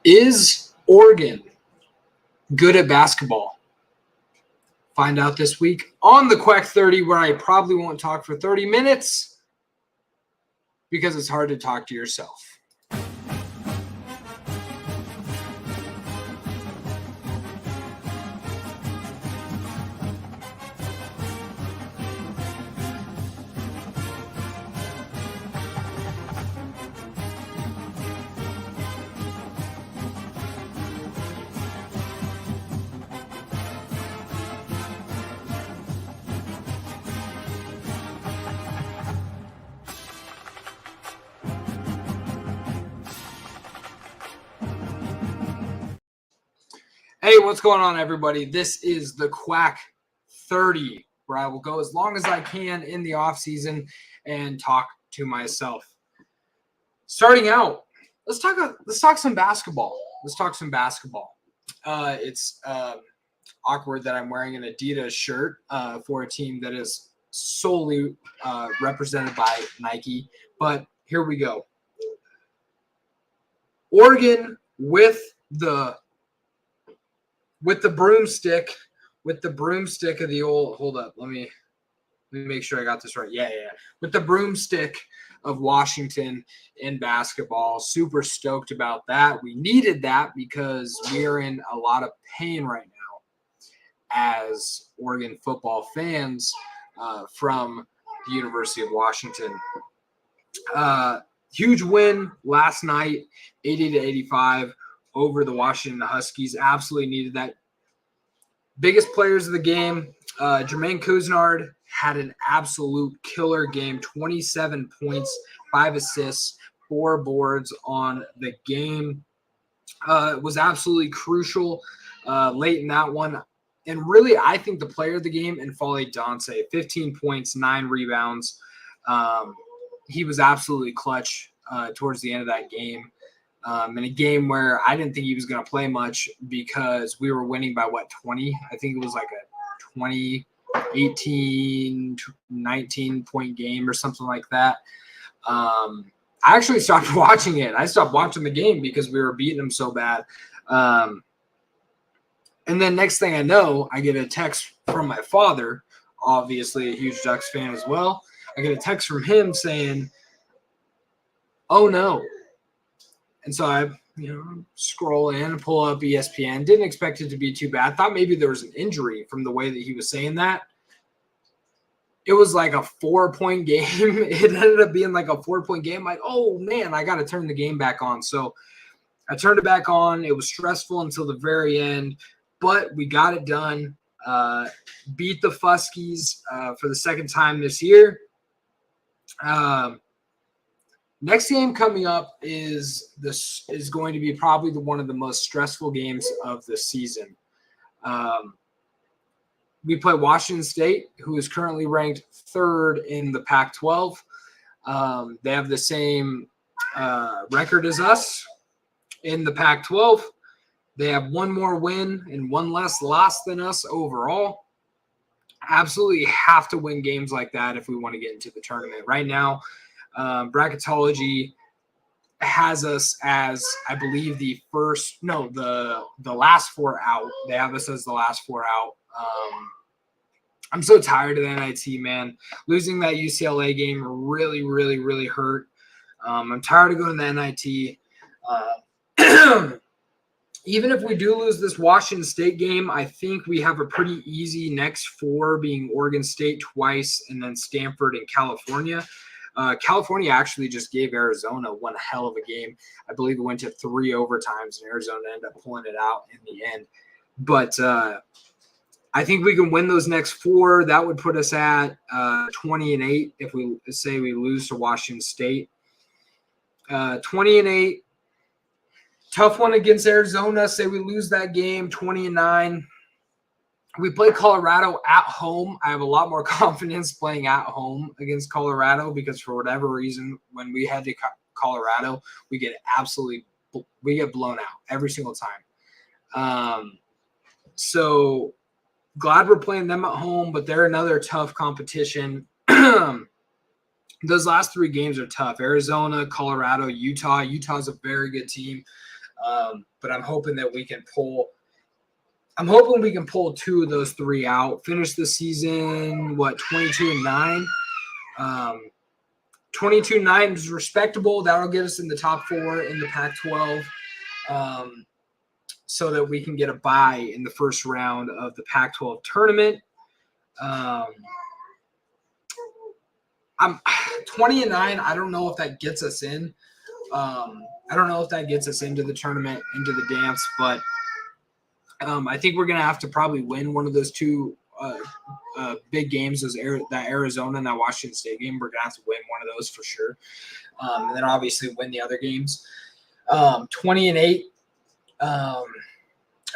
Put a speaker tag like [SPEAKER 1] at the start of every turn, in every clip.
[SPEAKER 1] Is Oregon good at basketball? Find out this week on the Quack 30, where I probably won't talk for 30 minutes because it's hard to talk to yourself. Hey, what's going on, everybody? This is the Quack 30, where I will go as long as I can in the off season and talk to myself. Starting out, let's talk some basketball. It's awkward that I'm wearing an Adidas shirt for a team that is solely represented by Nike, but here we go. Oregon with the broomstick of the old, hold up, let me make sure I got this right. Yeah. With the broomstick of Washington in basketball. Super stoked about that. We needed that because we are in a lot of pain right now as Oregon football fans from the University of Washington. Huge win last night, 80-85. Over the Washington Huskies. Absolutely needed that. Biggest players of the game, Jermaine Couisnard had an absolute killer game, 27 points, 5 assists, 4 boards on the game. It was absolutely crucial late in that one. And really, I think the player of the game, N'Faly Dante, 15 points, 9 rebounds. He was absolutely clutch towards the end of that game. In a game where I didn't think he was going to play much because we were winning by, 20? I think it was like a 20, 18, 19-point game or something like that. I actually stopped watching it. I stopped watching the game because we were beating them so bad. And then next thing I know, I get a text from my father, obviously a huge Ducks fan as well. I get a text from him saying, "Oh, no." And so I, scroll in and pull up ESPN. Didn't expect it to be too bad. Thought maybe there was an injury from the way that he was saying that. It was like a 4-point game. It ended up being like a 4-point game. Like, oh, man, I got to turn the game back on. So I turned it back on. It was stressful until the very end, but we got it done. Beat the Fuskies for the second time this year. Next game coming up is going to be probably one of the most stressful games of the season. We play Washington State, who is currently ranked 3rd in the Pac-12. They have the same record as us in the Pac-12. They have 1 more win and 1 less loss than us overall. Absolutely have to win games like that if we want to get into the tournament. Right now, bracketology has us as, I believe, the last 4 out. They have us as the last 4 out. I'm so tired of the NIT, man. Losing that UCLA game really, really, really hurt. I'm tired of going to the NIT. Even if we do lose this Washington State game, I think we have a pretty easy next 4, being Oregon State twice and then Stanford and California. California actually just gave Arizona one hell of a game. I believe it went to 3 overtimes, and Arizona ended up pulling it out in the end. But I think we can win those next 4. That would put us at 20-8 if we say we lose to Washington State. 20-8. Tough one against Arizona. Say we lose that game, 20-9. We play Colorado at home. I have a lot more confidence playing at home against Colorado because for whatever reason, when we head to Colorado, we get blown out every single time. So glad we're playing them at home, but they're another tough competition. Those last 3 games are tough. Arizona, Colorado, Utah. Utah's a very good team. But I'm hoping we can pull 2 of those 3 out, finish the season, 22-9. 22-9 is respectable. That'll get us in the top 4 in the Pac-12, so that we can get a bye in the first round of the Pac-12 tournament. I'm 20-9. I don't know if that gets us in. I don't know if that gets us into the tournament, into the dance, but I think we're going to have to probably win one of those 2 big games, that Arizona and that Washington State game. We're going to have to win one of those for sure. And then obviously win the other games. 20-8,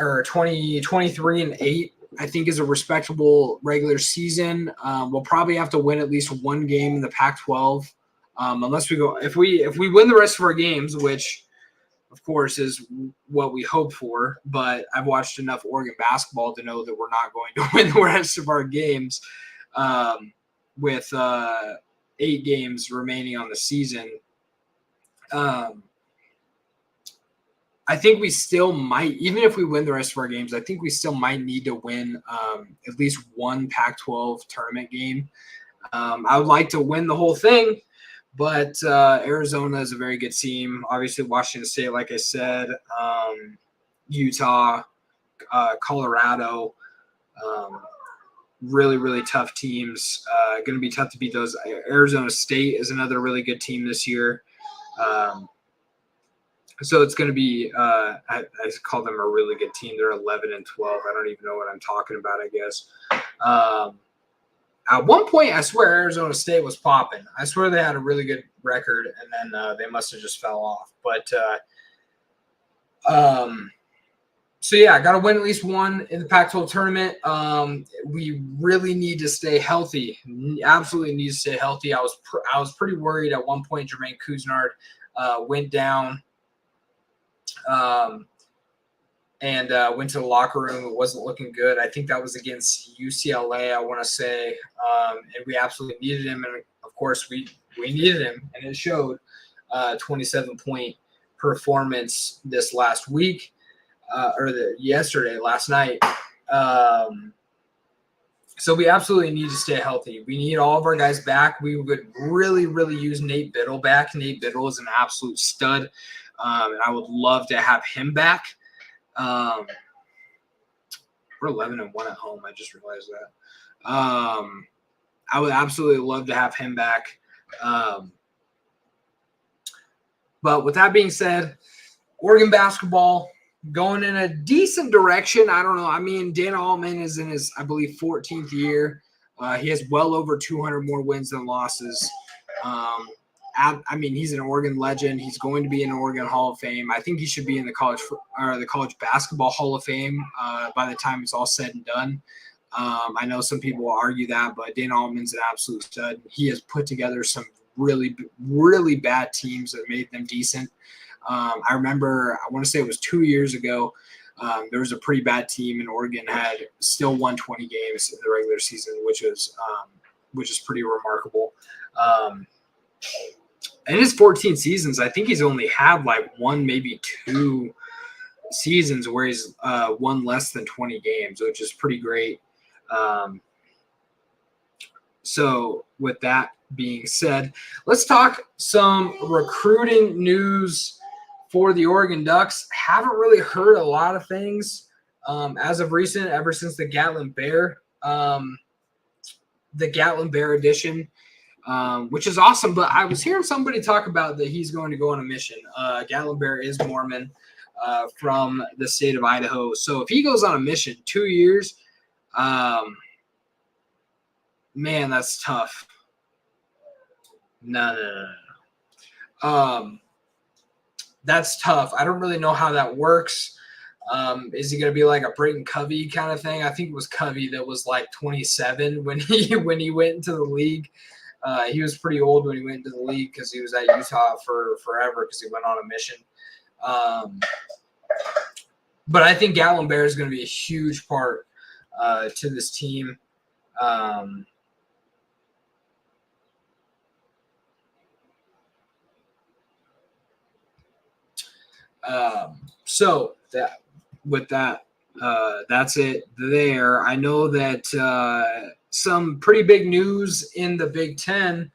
[SPEAKER 1] or 23-8, I think is a respectable regular season. We'll probably have to win at least 1 game in the Pac-12, unless if we win the rest of our games, which of course is what we hope for. But I've watched enough Oregon basketball to know that we're not going to win the rest of our games, with 8 games remaining on the season. I think we still might, even if we win the rest of our games, I think we still might need to win at least 1 Pac-12 tournament game. I would like to win the whole thing, but Arizona is a very good team. Obviously, Washington State, like I said, Utah, Colorado, really, really tough teams. Going to be tough to beat those. Arizona State is another really good team this year. So it's going to be, I call them a really good team. They're 11-12. I don't even know what I'm talking about, I guess. At one point, I swear Arizona State was popping. I swear they had a really good record, and then they must have just fell off. But so yeah, I got to win at least 1 in the Pac-12 tournament. We really need to stay healthy. Absolutely need to stay healthy. I was pretty worried at one point. Jermaine Couisnard went down. And went to the locker room. It wasn't looking good. I think that was against UCLA, I want to say. And we absolutely needed him. And, of course, we needed him, and it showed. 27-point performance this last week, last night. So we absolutely need to stay healthy. We need all of our guys back. We would really, really use Nate Biddle back. Nate Biddle is an absolute stud. And I would love to have him back. We're 11-1 at home. I just realized that. I would absolutely love to have him back. But with that being said, Oregon basketball going in a decent direction. I don't know. I mean, Dana Altman is in his, I believe, 14th year. He has well over 200 more wins than losses. I mean, he's an Oregon legend. He's going to be in the Oregon Hall of Fame. I think he should be in the college basketball Hall of Fame by the time it's all said and done. I know some people will argue that, but Dana Altman's an absolute stud. He has put together some really, really bad teams that made them decent. I remember, I want to say it was 2 years ago, there was a pretty bad team, and Oregon had still won 20 games in the regular season, which is pretty remarkable. In his 14 seasons, I think he's only had like 1, maybe 2 seasons where he's won less than 20 games, which is pretty great. So with that being said, let's talk some recruiting news for the Oregon Ducks. Haven't really heard a lot of things as of recent, ever since the Gatlin Bear edition. Which is awesome, but I was hearing somebody talk about that he's going to go on a mission. Gatlin Bear is Mormon from the state of Idaho. So if he goes on a mission 2 years, man, that's tough. No. That's tough. I don't really know how that works. Is he going to be like a Brayton Covey kind of thing? I think it was Covey that was like 27 when he went into the league. He was pretty old when he went into the league because he was at Utah for forever because he went on a mission. But I think Gatlin Bear is going to be a huge part to this team. So that with that, that's it there. I know that some pretty big news in the Big Ten.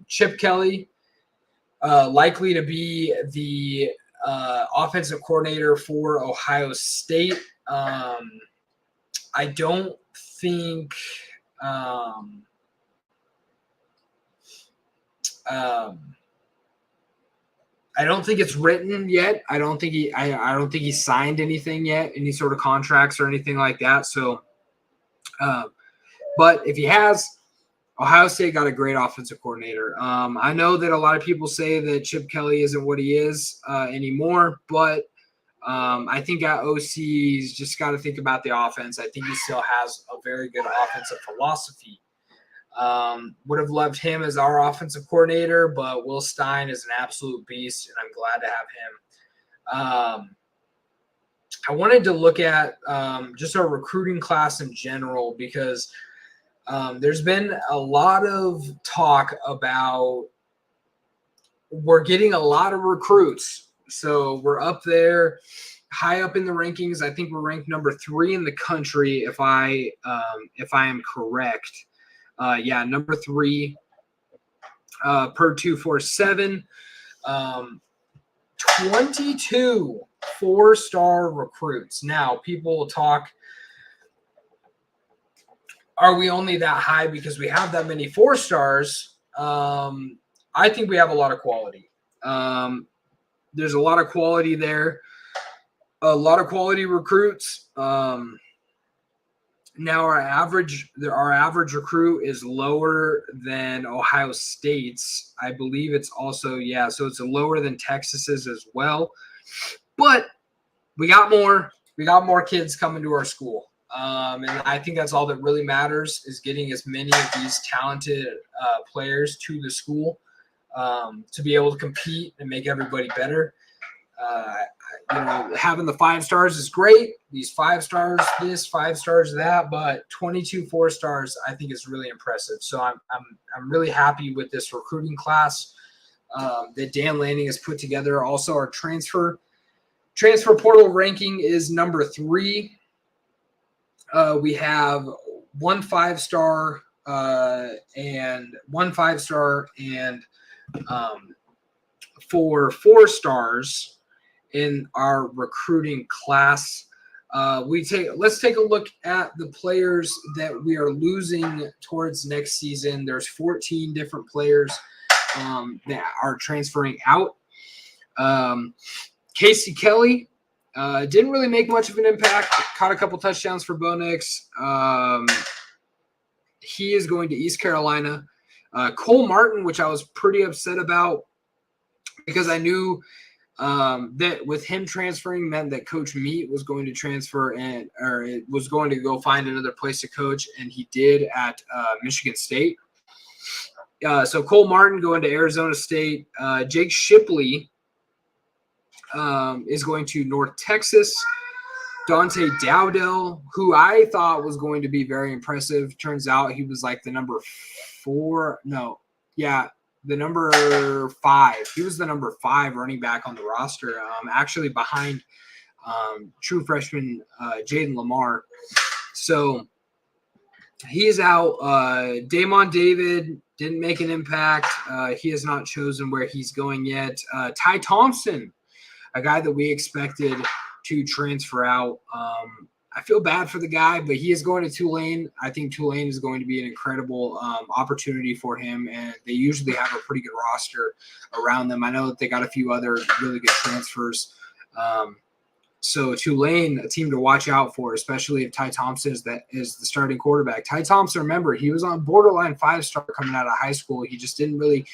[SPEAKER 1] Chip Kelly likely to be the offensive coordinator for Ohio State. I don't think. Um, I don't think it's written yet. I don't think he signed anything yet, any sort of contracts or anything like that. So, but if he has, Ohio State got a great offensive coordinator. I know that a lot of people say that Chip Kelly isn't what he is anymore, but I think at OC, he's just got to think about the offense. I think he still has a very good offensive philosophy. Would have loved him as our offensive coordinator, but Will Stein is an absolute beast, and I'm glad to have him. I wanted to look at just our recruiting class in general because there's been a lot of talk about we're getting a lot of recruits. So we're up there, high up in the rankings. I think we're ranked number 3 in the country, if I am correct. Number 3 per 247. 22 4-star recruits. Now, people will talk, are we only that high because we have that many 4 stars? I think we have a lot of quality. There's a lot of quality there, a lot of quality recruits. Now our average recruit is lower than Ohio State's. I believe it's also, so it's lower than Texas's as well. But we got more kids coming to our school. And I think that's all that really matters is getting as many of these talented players to the school to be able to compete and make everybody better. Having the 5 stars is great. These 5 stars, this 5 stars, that, but 22 4 stars, I think is really impressive. So I'm really happy with this recruiting class that Dan Lanning has put together. Also, our transfer portal ranking is number 3. We have 1 5-star and 1 5-star and 4 4-stars in our recruiting class. Let's take a look at the players that we are losing towards next season. There's 14 different players that are transferring out. Casey Kelly didn't really make much of an impact. Caught a couple touchdowns for Bo Nix. He is going to East Carolina. Cole Martin, which I was pretty upset about because I knew that with him transferring meant that Coach Meat was going to transfer or it was going to go find another place to coach, and he did at Michigan State. So Cole Martin going to Arizona State. Jake Shipley is going to North Texas. Dante Dowdell, who I thought was going to be very impressive. Turns out he was like the number 5. He was the number 5 running back on the roster, actually behind true freshman Jaden Lamar. So he is out. Damon David didn't make an impact. He has not chosen where he's going yet. Ty Thompson, a guy that we expected to transfer out. I feel bad for the guy, but he is going to Tulane. I think Tulane is going to be an incredible opportunity for him, and they usually have a pretty good roster around them. I know that they got a few other really good transfers. So Tulane, a team to watch out for, especially if Ty Thompson is the starting quarterback. Ty Thompson, remember, he was on borderline 5-star coming out of high school. He just didn't really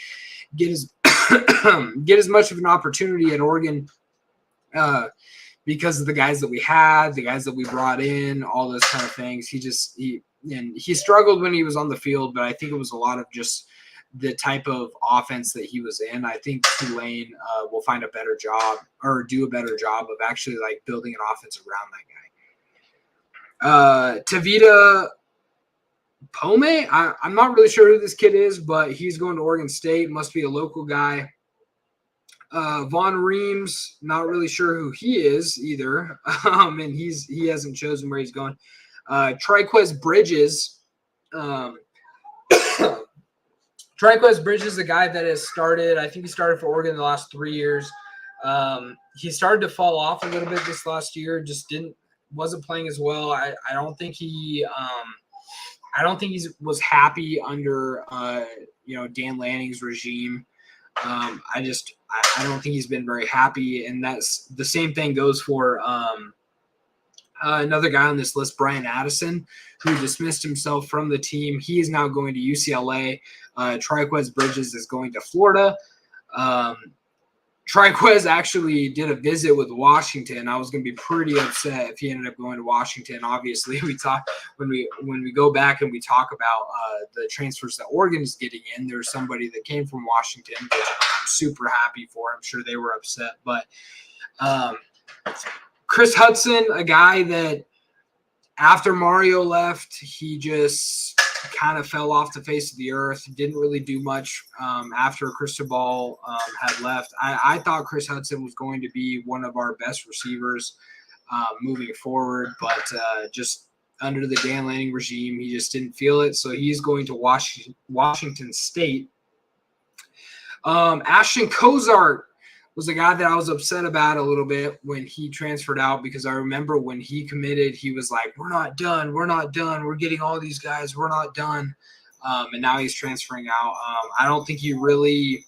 [SPEAKER 1] get as much of an opportunity at Oregon because of the guys that we had, the guys that we brought in, all those kind of things. He struggled when he was on the field, but I think it was a lot of just the type of offense that he was in. I think Tulane will find a better job or do a better job of actually like building an offense around that guy. Tavita Pome, I'm not really sure who this kid is, but he's going to Oregon State. Must be a local guy. Von Reams, not really sure who he is either, and he hasn't chosen where he's going. Triquez Bridges. Triquez Bridges is a guy that has started. I think he started for Oregon the last 3 years. He started to fall off a little bit this last year. Just wasn't playing as well. I don't think he was happy under Dan Lanning's regime. I don't think he's been very happy, and that's the same thing goes for another guy on this list, Brian Addison, who dismissed himself from the team. He is now going to UCLA. Triquez Bridges is going to Florida. Triquez actually did a visit with Washington. I was going to be pretty upset if he ended up going to Washington. Obviously, we talk when we go back and we talk about the transfers that Oregon is getting in. There's somebody that came from Washington, which I'm super happy for. I'm sure they were upset, but Chris Hudson, a guy that after Mario left, he just kind of fell off the face of the earth. Didn't really do much after Cristobal had left. I thought Chris Hudson was going to be one of our best receivers moving forward, but just under the Dan Lanning regime, he just didn't feel it. So he's going to Washington State. Ashton Kozart was a guy that I was upset about a little bit when he transferred out, because I remember when he committed, he was like, we're not done. We're getting all these guys. We're not done. And now he's transferring out. I don't think he really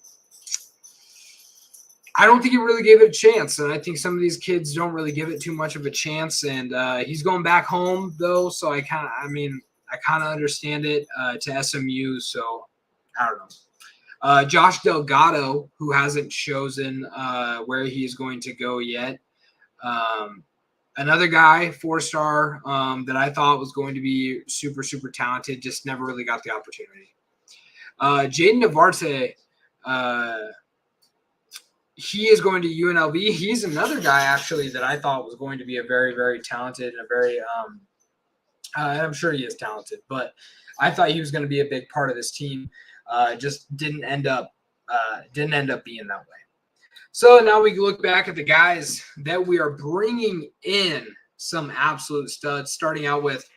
[SPEAKER 1] gave it a chance. And I think some of these kids don't really give it too much of a chance. And he's going back home though. So I kind of understand it to SMU. So I don't know. Josh Delgado, who hasn't chosen where he's going to go yet. Another guy, 4-star, that I thought was going to be super, super talented, just never really got the opportunity. Jaden Navarte, he is going to UNLV. He's another guy, actually, that I thought was going to be a very, very talented and a very and I'm sure he is talented, but I thought he was going to be a big part of this team. Just didn't end up being that way. So now we look back at the guys that we are bringing in, some absolute studs. Starting out with,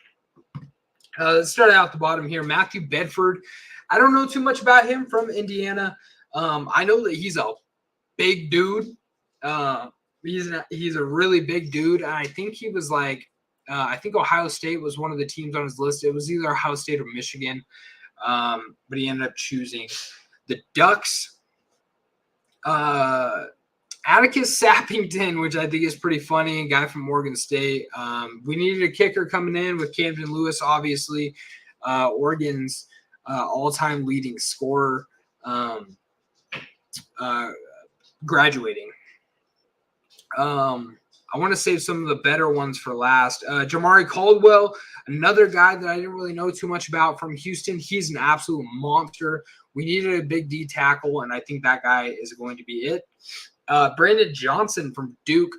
[SPEAKER 1] let's start out the bottom here. Matthew Bedford. I don't know too much about him from Indiana. I know that he's a big dude. He's a really big dude. And I think he was like, I think Ohio State was one of the teams on his list. It was either Ohio State or Michigan. But he ended up choosing the Ducks. Atticus Sappington, which I think is pretty funny, a guy from Morgan State. We needed a kicker coming in with Camden Lewis, obviously, Oregon's all-time leading scorer, graduating. I want to save some of the better ones for last. Jamari Caldwell, another guy that I didn't really know too much about from Houston. He's an absolute monster. We needed a big D tackle, and I think that guy is going to be it. Brandon Johnson from Duke.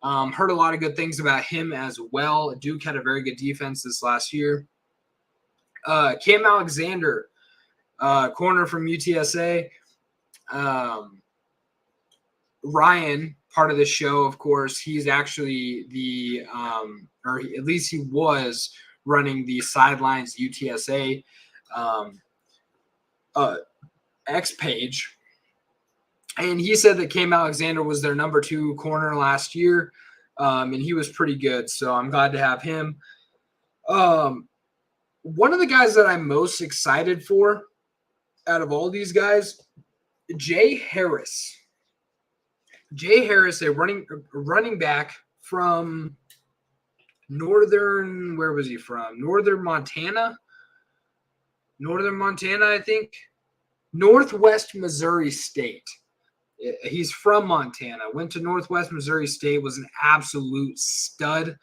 [SPEAKER 1] Heard a lot of good things about him as well. Duke had a very good defense this last year. Cam Alexander, corner from UTSA. Ryan, part of the show, of course, he's actually or at least he was running the Sidelines UTSA X page. And he said that Cam Alexander was their number 2 corner last year, and he was pretty good. So I'm glad to have him. One of the guys that I'm most excited for out of all these guys, Jay Harris. Jay Harris, a running back from where was he from? Northern Montana, I think. Northwest Missouri State. He's from Montana, went to Northwest Missouri State, was an absolute stud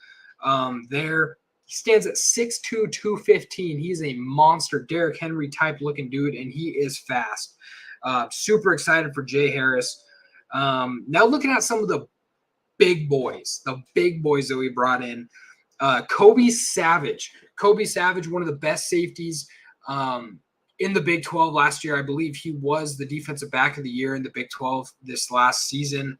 [SPEAKER 1] there. He stands at 6'2", 215. He's a monster, Derrick Henry type looking dude, and he is fast. Super excited for Jay Harris. Now looking at some of the big boys that we brought in. Kobe Savage, one of the best safeties in the Big 12 last year. I believe he was the defensive back of the year in the Big 12 this last season,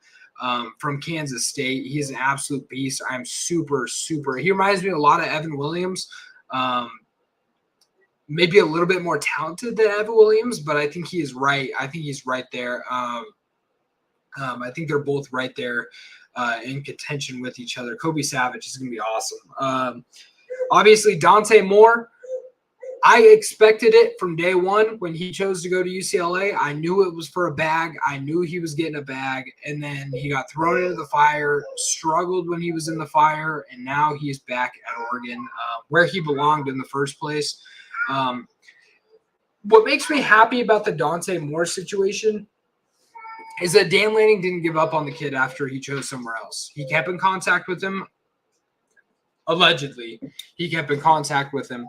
[SPEAKER 1] from Kansas State. He is an absolute beast. I'm super, super – he reminds me a lot of Evan Williams. Maybe a little bit more talented than Evan Williams, but I think he is right. I think he's right there. I think they're both right there in contention with each other. Kobe Savage is going to be awesome. Obviously, Dante Moore, I expected it from day one when he chose to go to UCLA. I knew it was for a bag. I knew he was getting a bag, and then he got thrown into the fire, struggled when he was in the fire, and now he's back at Oregon, where he belonged in the first place. What makes me happy about the Dante Moore situation is that Dan Lanning didn't give up on the kid after he chose somewhere else. He kept in contact with him. Allegedly, he kept in contact with him.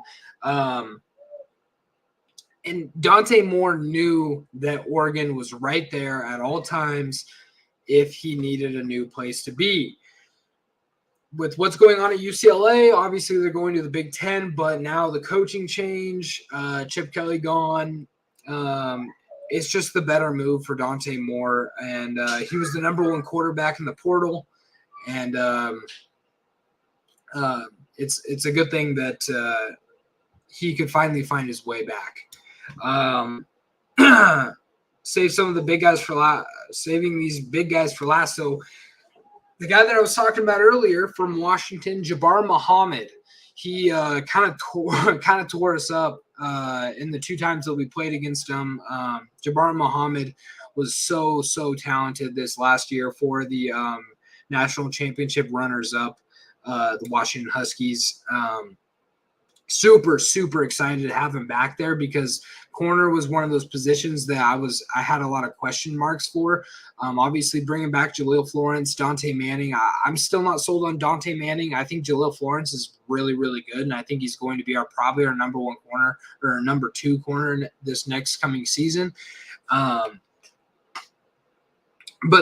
[SPEAKER 1] And Dante Moore knew that Oregon was right there at all times if he needed a new place to be. With what's going on at UCLA, obviously they're going to the Big Ten, but now the coaching change, Chip Kelly gone, it's just the better move for Dante Moore. And he was the number one quarterback in the portal, and it's a good thing that he could finally find his way back. Save some of the big guys for last. Saving these big guys for last. So the guy that I was talking about earlier from Washington, Jabbar Muhammad, he kind of tore us up in the two times that we played against him. Jabbar Muhammad was so talented this last year for the national championship runners-up, the Washington Huskies. Super excited to have him back there because corner was one of those positions that I had a lot of question marks for. Obviously, bringing back Jaleel Florence, Dante Manning. I'm still not sold on Dante Manning. I think Jaleel Florence is really good, and I think he's going to be probably our number one corner or our number two corner this next coming season. But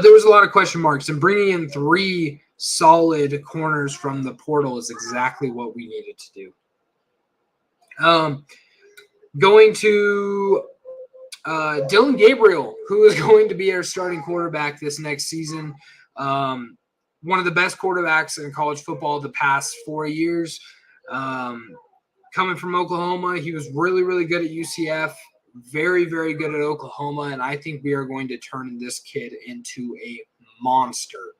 [SPEAKER 1] there was a lot of question marks, and bringing in 3 solid corners from the portal is exactly what we needed to do. Going to Dylan Gabriel, who is going to be our starting quarterback this next season. One of the best quarterbacks in college football the past 4 years. Coming from Oklahoma, he was really good at UCF, very good at Oklahoma, and I think we are going to turn this kid into a monster.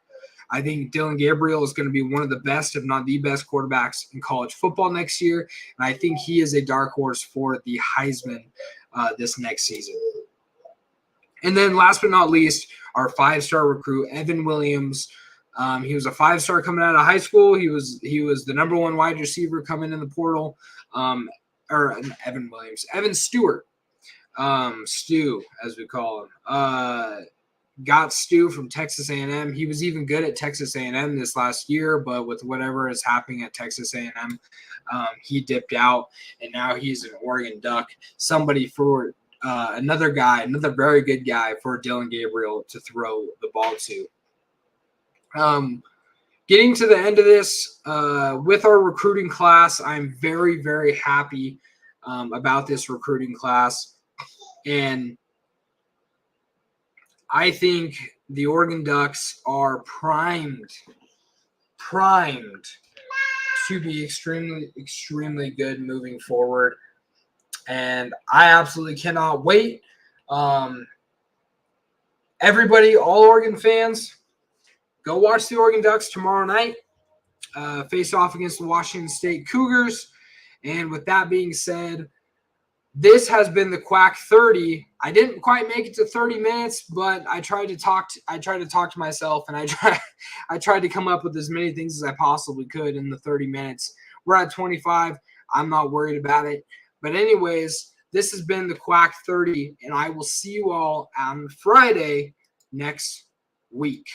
[SPEAKER 1] I think Dylan Gabriel is going to be one of the best, if not the best, quarterbacks in college football next year. And I think he is a dark horse for the Heisman this next season. And then last but not least, our 5-star recruit, Evan Williams. He was a 5-star coming out of high school. He was the number 1 wide receiver coming in the portal. Evan Stewart. Stu, as we call him. Got Stu from Texas A&M. He was even good at Texas A&M this last year, but with whatever is happening at Texas A&M, he dipped out, and now he's an Oregon Duck. Somebody for another very good guy for Dylan Gabriel to throw the ball to. Getting to the end of this, with our recruiting class, I'm very happy about this recruiting class, and I think the Oregon Ducks are primed to be extremely good moving forward. And I absolutely cannot wait. Everybody, all Oregon fans, go watch the Oregon Ducks tomorrow night. Face off against the Washington State Cougars. And with that being said, this has been the Quack 30. I didn't quite make it to 30 minutes, but I tried to talk to myself, and I tried to come up with as many things as I possibly could in the 30 minutes. We're at 25. I'm not worried about it. But anyways, this has been the Quack 30, and I will see you all on Friday next week.